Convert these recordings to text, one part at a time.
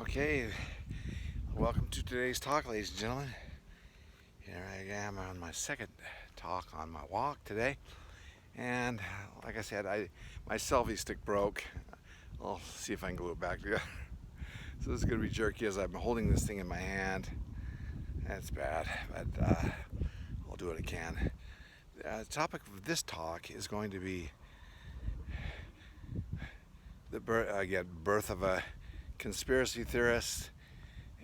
Okay, welcome to today's talk, ladies and gentlemen. Here I am on my second talk on my walk today, and like I said, my selfie stick broke. I'll see if I can glue it back together. So this is going to be jerky as I'm holding this thing in my hand. That's bad, but I'll do what I can. The topic of this talk is going to be the birth of a conspiracy theorist,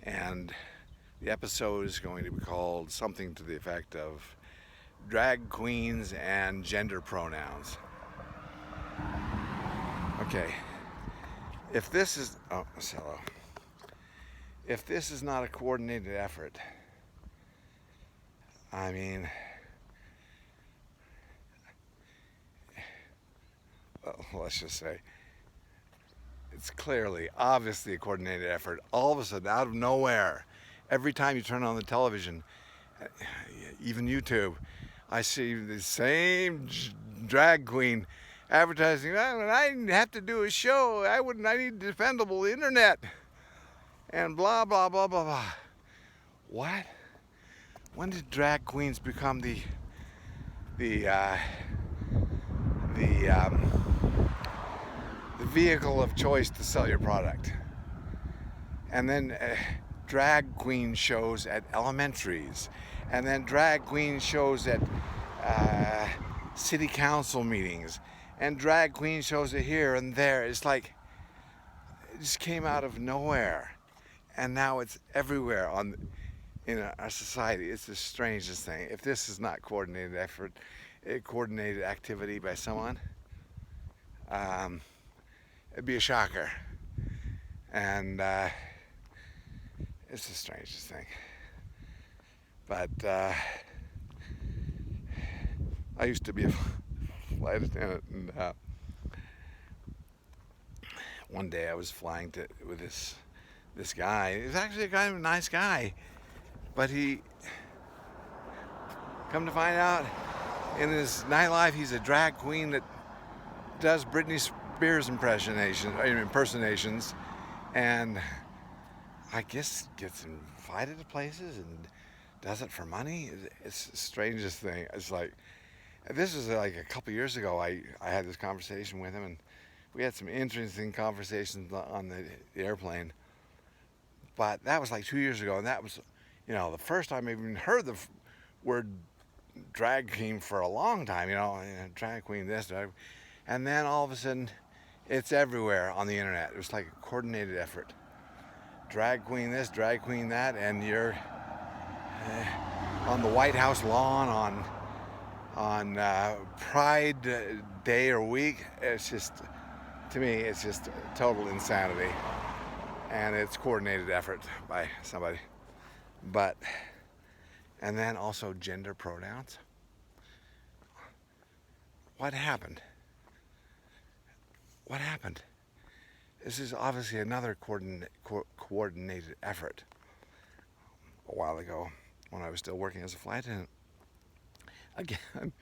and the episode is going to be called something to the effect of drag queens and gender pronouns. Okay, if this is if this is not a coordinated effort, I mean, well, let's just say it's clearly, obviously a coordinated effort. All of a sudden, out of nowhere, every time you turn on the television, even YouTube, I see the same drag queen advertising. I didn't have to do a show. I need defendable internet. And blah, blah, blah, blah, blah. What? When did drag queens become the vehicle of choice to sell your product? And then drag queen shows at elementaries, and then drag queen shows at city council meetings, and drag queen shows it here and there. It's like it just came out of nowhere, and now it's everywhere in our society. It's the strangest thing. If this is not coordinated effort, coordinated activity by someone, it'd be a shocker. And it's the strangest thing. But I used to be a flight attendant, and one day I was flying with this guy. He was actually a kind of nice guy, but he, come to find out, in his nightlife, he's a drag queen that does Britney Spears impersonations, and I guess gets invited to places and does it for money. It's the strangest thing. It's like, this was like a couple years ago. I had this conversation with him, and we had some interesting conversations on the airplane. But that was like 2 years ago, and that was, the first time I even heard the word drag queen for a long time. Drag queen this, and then all of a sudden, it's everywhere on the internet. It was like a coordinated effort. Drag queen this, drag queen that, and you're on the White House lawn on Pride Day or week. It's just, to me, it's just total insanity, and it's coordinated effort by somebody. And then also gender pronouns. What happened? What happened? This is obviously another coordinated effort. A while ago, when I was still working as a flight attendant, again,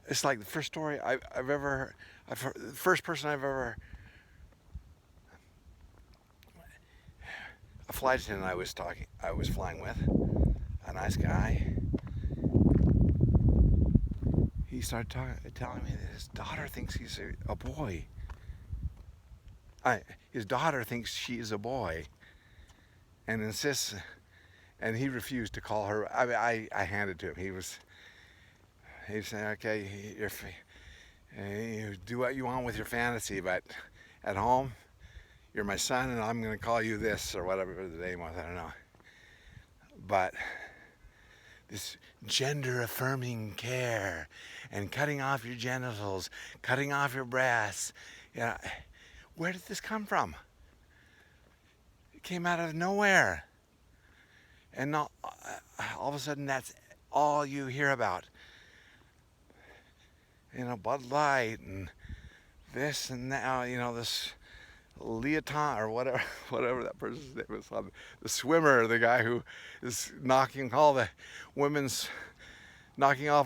it's like the first story I've ever heard, the first person I've ever, a flight attendant I was flying with, a nice guy. He started telling me that his daughter thinks he's a boy. His daughter thinks she is a boy, and insists, and he refused to call her. I handed to him. He was saying, okay, you do what you want with your fantasy, but at home, you're my son, and I'm going to call you this, or whatever the name was, I don't know. But this gender-affirming care, and cutting off your genitals, cutting off your breasts, where did this come from? It came out of nowhere. And now, all of a sudden, that's all you hear about. Bud Light and this and now, this Leoton or whatever that person's name is, the swimmer, the guy who is knocking off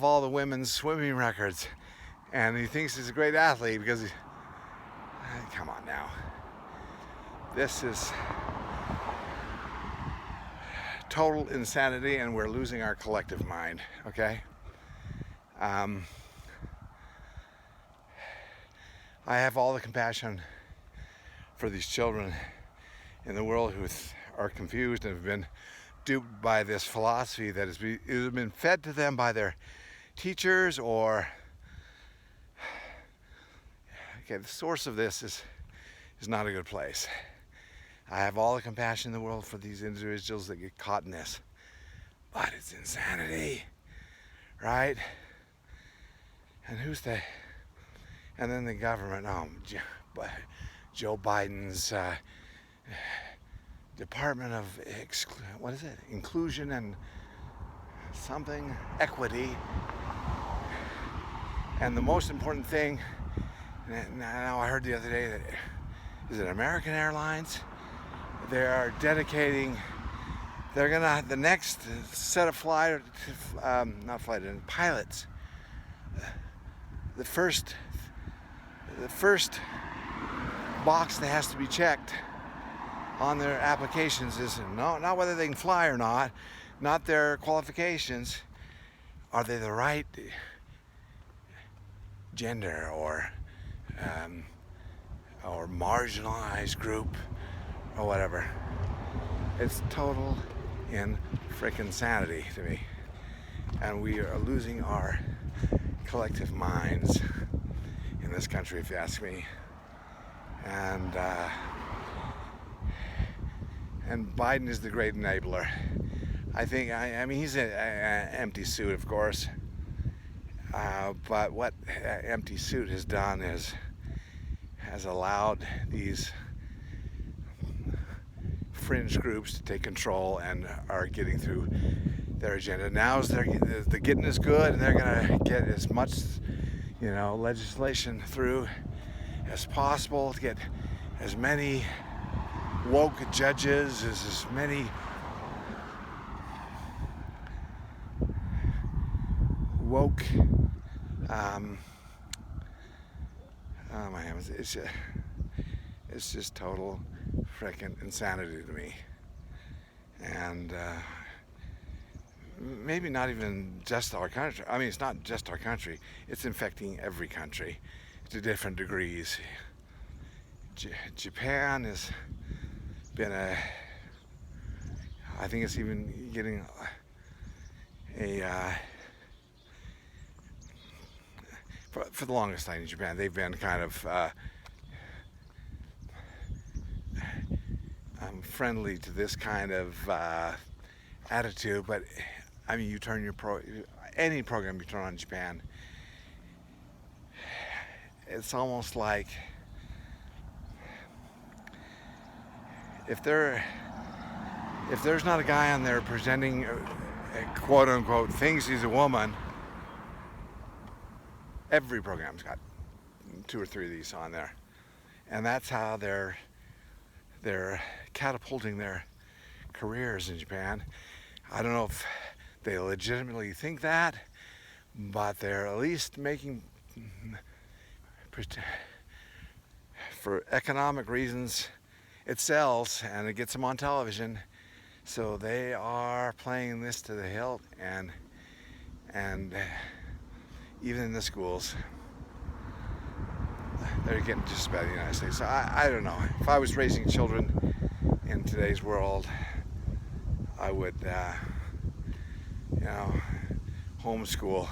all the women's swimming records, and he thinks he's a great athlete because come on now. This is total insanity, and we're losing our collective mind, okay? I have all the compassion for these children in the world who are confused and have been duped by this philosophy that has been fed to them by their teachers, or okay, the source of this is not a good place. I have all the compassion in the world for these individuals that get caught in this, but it's insanity, right? And and then the government, Joe Biden's Department of Inclusion and something, equity. And the most important thing, now I heard the other day that, is it American Airlines? They are dedicating, the next set of pilots, the first box that has to be checked on their applications is not whether they can fly or not their qualifications. Are they the right gender or marginalized group or whatever? It's total frickin' insanity to me, and we are losing our collective minds in this country, if you ask me. And Biden is the great enabler. I think, I mean, he's an empty suit, of course. But what empty suit has done has allowed these fringe groups to take control and are getting through their agenda. Now the getting is good, and they're gonna get as much, legislation through as possible to get as many woke judges, as many woke oh my heavens, it's just total freaking insanity to me. And maybe not even just our country. I mean, it's not just our country, it's infecting every country to different degrees. Japan has been I think it's even getting for the longest time in Japan, they've been kind of friendly to this kind of attitude, but I mean, you turn any program you turn on in Japan, it's almost like if there's not a guy on there presenting quote unquote thinks he's a woman, every program's got 2 or 3 of these on there, and that's how they're catapulting their careers in Japan. I don't know if they legitimately think that, but they're at least making, for economic reasons, it sells and it gets them on television, so they are playing this to the hilt, and even in the schools they're getting just about the United States. So I don't know. If I was raising children in today's world, I would homeschool.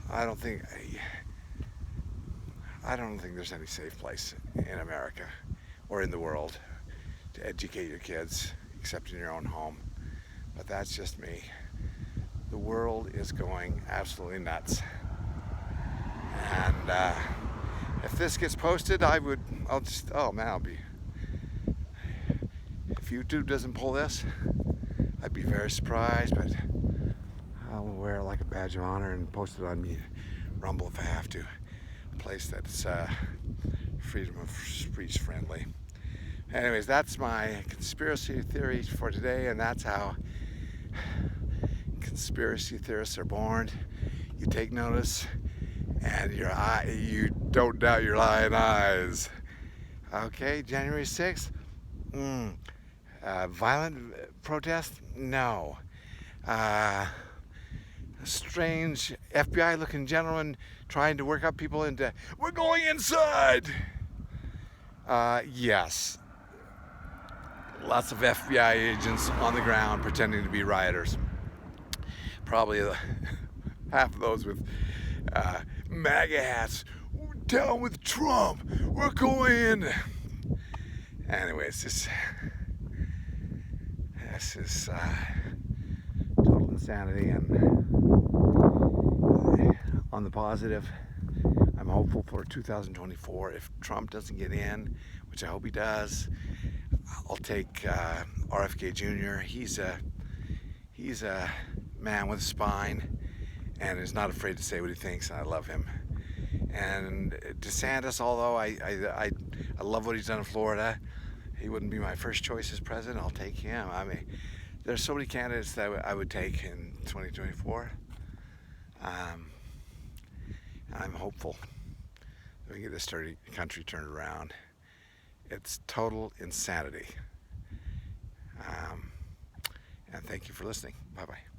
I don't think there's any safe place in America or in the world to educate your kids except in your own home. But that's just me. The world is going absolutely nuts. And if this gets posted, if YouTube doesn't pull this, I'd be very surprised, but I'll wear it like a badge of honor and post it on Rumble if I have to. A place that's freedom of speech friendly. Anyways, that's my conspiracy theory for today, and that's how conspiracy theorists are born. You take notice, and you don't doubt your lying eyes. Okay, January 6th. Violent protest? No. A strange FBI-looking gentleman trying to work up people into, we're going inside! Yes. Lots of FBI agents on the ground pretending to be rioters. Probably half of those with MAGA hats. Down with Trump! We're going! Anyways, this is total insanity. And on the positive, I'm hopeful for 2024. If Trump doesn't get in, which I hope he does, I'll take RFK Jr. He's a man with a spine and is not afraid to say what he thinks, and I love him. And DeSantis, although I love what he's done in Florida, he wouldn't be my first choice as president. I'll take him. I mean, there's so many candidates that I would take in 2024. I'm hopeful that we get this country turned around. It's total insanity. And thank you for listening. Bye-bye.